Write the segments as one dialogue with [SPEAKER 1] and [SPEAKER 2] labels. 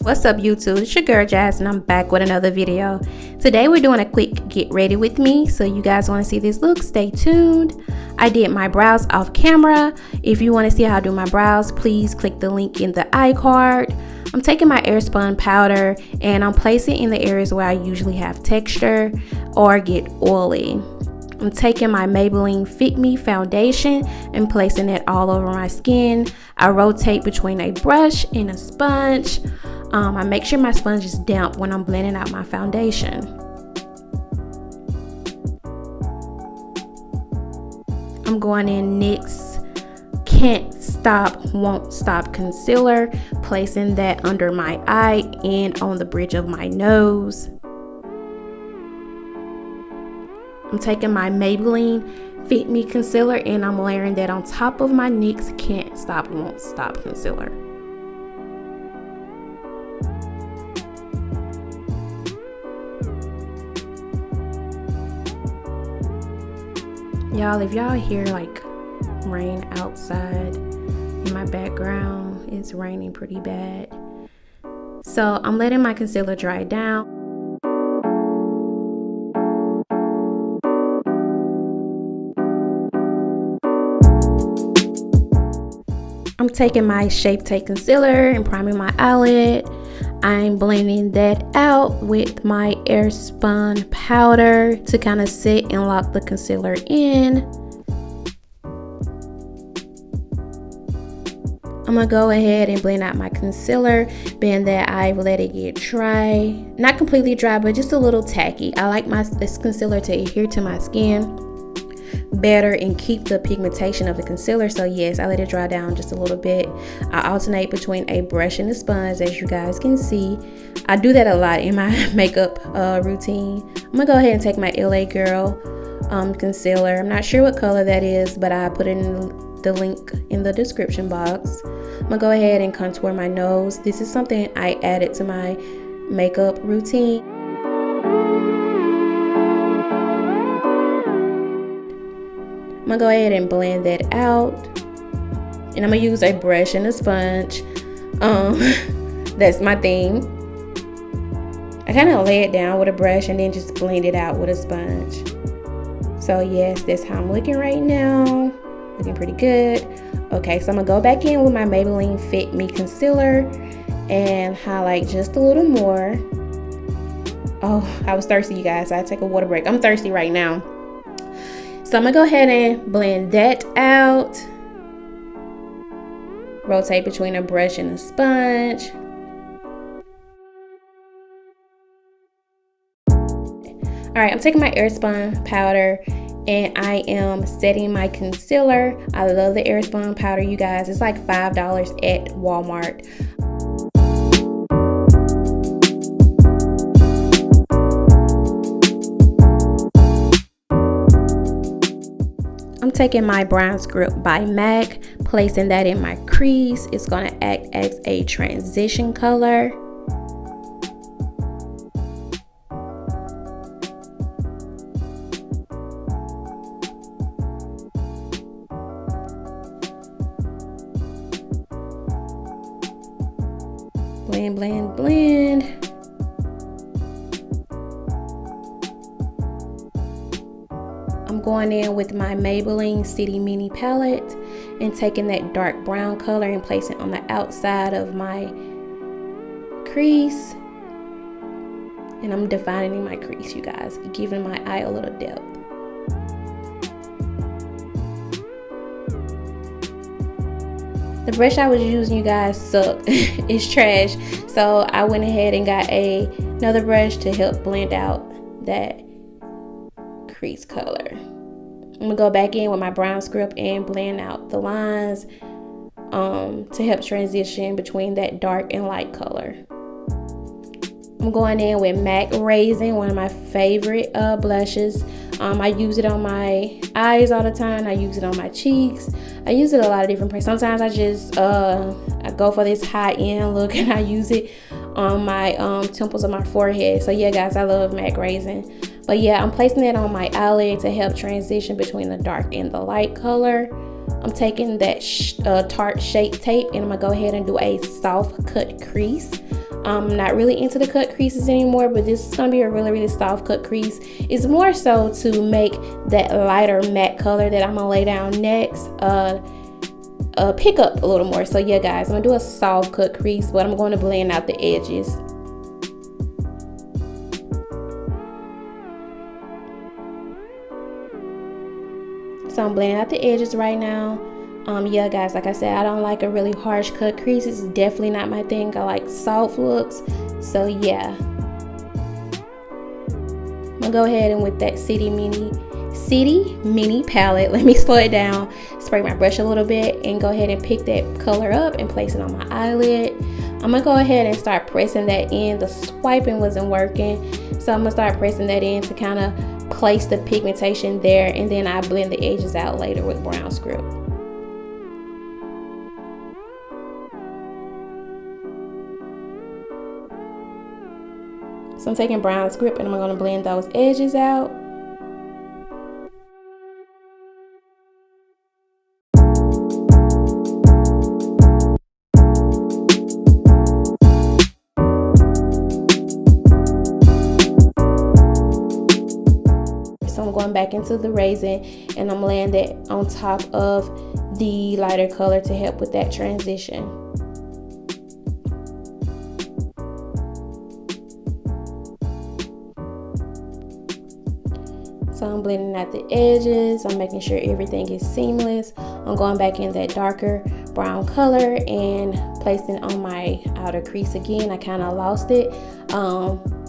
[SPEAKER 1] What's up YouTube, it's your girl Jazz and I'm back with another video. Today we're doing a quick get ready with me, so you guys want to see this look, stay tuned. I did my brows off camera. If you want to see how I do my brows, please click the link in the iCard. I'm taking my Airspun powder and I'm placing it in the areas where I usually have texture or get oily. I'm taking my Maybelline Fit Me foundation and placing it all over my skin. I rotate between a brush and a sponge. I make sure my sponge is damp when I'm blending out my foundation. I'm going in NYX Can't Stop, Won't Stop concealer, placing that under my eye and on the bridge of my nose. I'm taking my Maybelline Fit Me concealer and I'm layering that on top of my NYX Can't Stop, Won't Stop concealer. Y'all, if y'all hear like rain outside in my background, it's raining pretty bad. So I'm letting my concealer dry down. I'm taking my Shape Tape concealer and priming my eyelid. I'm blending that out with my Airspun powder to kind of set and lock the concealer in. I'm gonna go ahead and blend out my concealer, being that I've let it get dry. Not completely dry, but just a little tacky. I like this concealer to adhere to my skin better and keep the pigmentation of the concealer. So yes, I let it dry down just a little bit. I alternate between a brush and a sponge, as you guys can see. I do that a lot in my makeup routine. I'm gonna go ahead and take my LA Girl concealer. I'm not sure what color that is, but I put in the link in the description box. I'm gonna go ahead and contour my nose. This is something I added to my makeup routine. I'm gonna go ahead and blend that out, and I'm gonna use a brush and a sponge. That's my thing. I kind of lay it down with a brush and then just blend it out with a sponge. So yes, that's how I'm looking right now. Looking pretty good. Okay, so I'm gonna go back in with my Maybelline Fit Me concealer and highlight just a little more. Oh, I was thirsty, you guys. I take a water break. I'm thirsty right now. So I'm gonna go ahead and blend that out. Rotate between a brush and a sponge. All right, I'm taking my Airspun powder and I am setting my concealer. I love the Airspun powder, you guys. It's like $5 at Walmart. I'm taking my brown script by MAC, placing that in my crease. It's going to act as a transition color. Blend, blend, blend. I'm going in with my Maybelline City Mini palette and taking that dark brown color and placing it on the outside of my crease. And I'm defining my crease, you guys, giving my eye a little depth. The brush I was using, you guys, sucked. It's trash. So I went ahead and got another brush to help blend out that crease color. I'm gonna go back in with my brown script and blend out the lines to help transition between that dark and light color. I'm going in with MAC Raisin, one of my favorite blushes. I use it on my eyes all the time. I use it on my cheeks. I use it a lot of different places. Sometimes I just I go for this high-end look and I use it on my temples of my forehead. So yeah, guys, I love MAC Raisin. But yeah, I'm placing it on my eyelid to help transition between the dark and the light color. I'm taking that Tarte Shape Tape and I'm gonna go ahead and do a soft cut crease. I'm not really into the cut creases anymore, but this is going to be a really soft cut crease. It's more so to make that lighter matte color that I'm going to lay down next pick up a little more. So yeah guys, I'm going to do a soft cut crease, but I'm going to blend out the edges. So I'm blending out the edges right now. Yeah guys, like I said, I don't like a really harsh cut crease. It's definitely not my thing. I like soft looks. So yeah, I'm gonna go ahead and with that City Mini palette, let me slow it down, spray my brush a little bit, and go ahead and pick that color up and place it on my eyelid. I'm gonna go ahead and start pressing that in. The swiping wasn't working, so I'm gonna start pressing that in to kind of place the pigmentation there, and then I blend the edges out later with brown script. So I'm taking brown script and I'm going to blend those edges out. So I'm going back into the raisin and I'm laying that on top of the lighter color to help with that transition. So I'm blending out the edges. I'm making sure everything is seamless. I'm going back in that darker brown color and placing on my outer crease again. I kind of lost it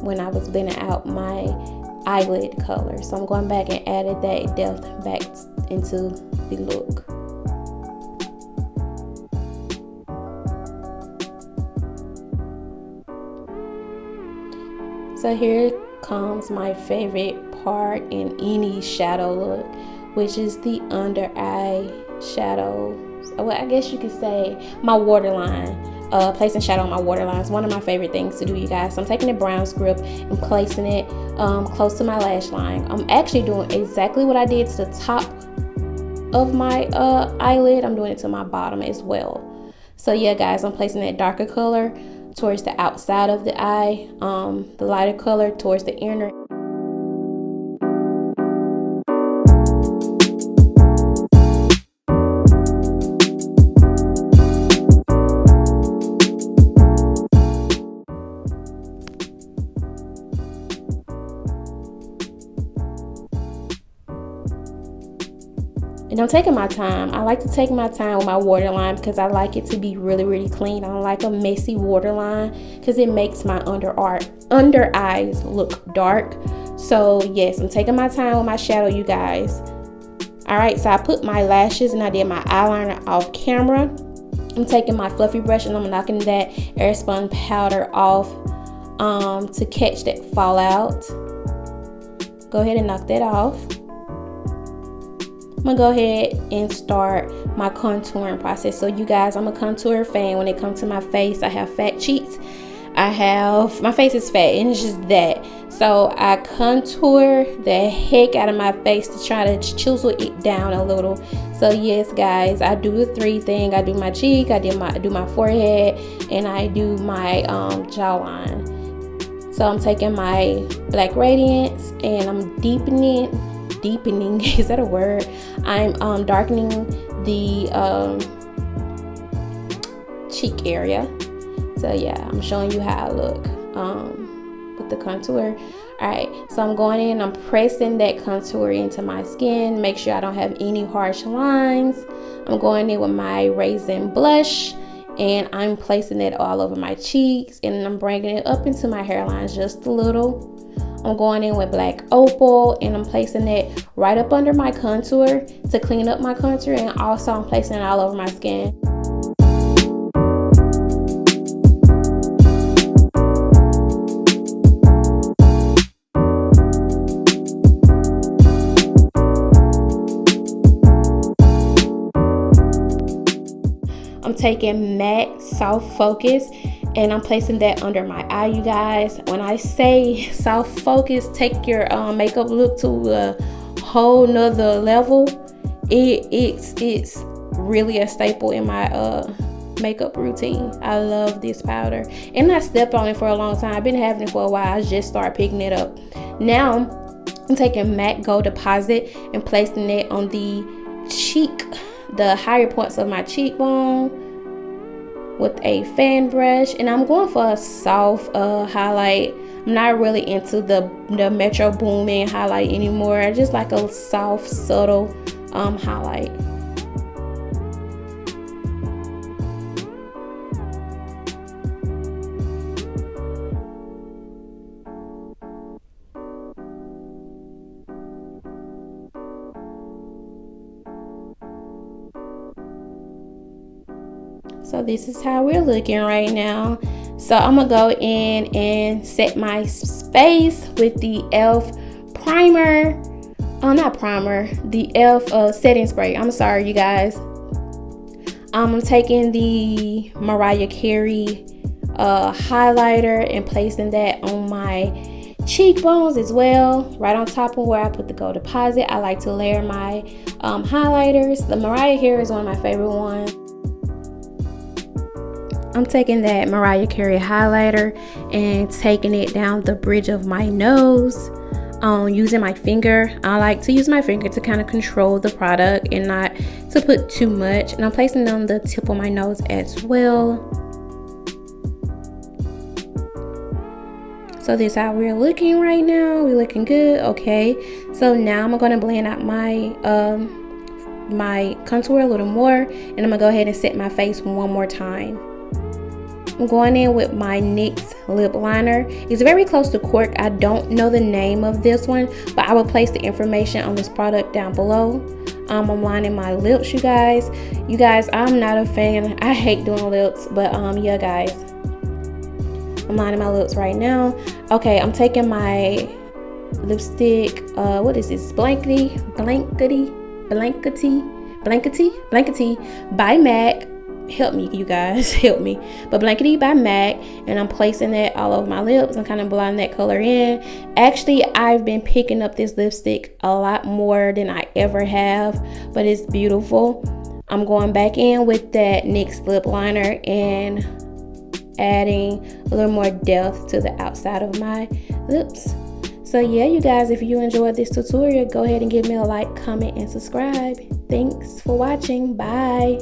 [SPEAKER 1] when I was blending out my eyelid color. So I'm going back and added that depth back into the look. So here comes my favorite part in any shadow look, which is the under eye shadow. Well, I guess you could say my waterline. Placing shadow on my waterline is one of my favorite things to do, you guys. So I'm taking the brown script and placing it close to my lash line. I'm actually doing exactly what I did to the top of my eyelid. I'm doing it to my bottom as well. So yeah guys, I'm placing that darker color towards the outside of the eye, the lighter color towards the inner. And I'm taking my time. I like to take my time with my waterline because I like it to be really clean. I don't like a messy waterline because it makes my under eyes look dark. So yes, I'm taking my time with my shadow, you guys. Alright, so I put my lashes and I did my eyeliner off camera. I'm taking my fluffy brush and I'm knocking that Airspun powder off to catch that fallout. Go ahead and knock that off. I'm gonna go ahead and start my contouring process. So you guys, I'm a contour fan when it comes to my face. I have fat cheeks. My face is fat and it's just that. So I contour the heck out of my face to try to chisel it down a little. So yes guys, I do the three thing. I do my cheek, I do my forehead, and I do my jawline. So I'm taking my black Radiance and I'm deepening, is that a word? I'm darkening the cheek area. So yeah, I'm showing you how I look with the contour. Alright, so I'm going in, I'm pressing that contour into my skin, make sure I don't have any harsh lines. I'm going in with my Raisin blush and I'm placing it all over my cheeks, and I'm bringing it up into my hairline just a little. I'm going in with black opal and I'm placing it right up under my contour to clean up my contour, and also I'm placing it all over my skin. I'm taking matte soft focus and I'm placing that under my eye, you guys. When I say soft focus, take your makeup look to a whole nother level. It's really a staple in my makeup routine. I love this powder, and I stepped on it for a long time. I've been having it for a while. I just started picking it up. Now I'm taking MAC Gold Deposit and placing it on the cheek, the higher parts of my cheekbone with a fan brush, and I'm going for a soft highlight. I'm not really into the Metro Boomin highlight anymore. I just like a soft, subtle highlight. So this is how we're looking right now. So I'm gonna go in and set my face with the e.l.f. primer. Not primer, the e.l.f. Setting spray. I'm sorry, you guys. I'm taking the Mariah Carey highlighter and placing that on my cheekbones as well, right on top of where I put the Gold Deposit. I like to layer my highlighters. The Mariah Carey is one of my favorite ones. I'm taking that Mariah Carey highlighter and taking it down the bridge of my nose, using my finger. I like to use my finger to kind of control the product and not to put too much. And I'm placing it on the tip of my nose as well. So this is how we're looking right now. We're looking good. Okay, so now I'm going to blend out my my contour a little more, and I'm gonna go ahead and set my face one more time. I'm going in with my NYX lip liner. It's very close to Cork. I don't know the name of this one, but I will place the information on this product down below. I'm lining my lips, you guys. You guys, I'm not a fan. I hate doing lips, but yeah, guys. I'm lining my lips right now. Okay, I'm taking my lipstick. What is this? Blankety by MAC. Help me, you guys, help me. But Blankety by MAC, and I'm placing that all over my lips. I'm kind of blending that color in. Actually, I've been picking up this lipstick a lot more than I ever have, but it's beautiful. I'm going back in with that NYX lip liner and adding a little more depth to the outside of my lips. So yeah, you guys, if you enjoyed this tutorial, go ahead and give me a like, comment, and subscribe. Thanks for watching. Bye.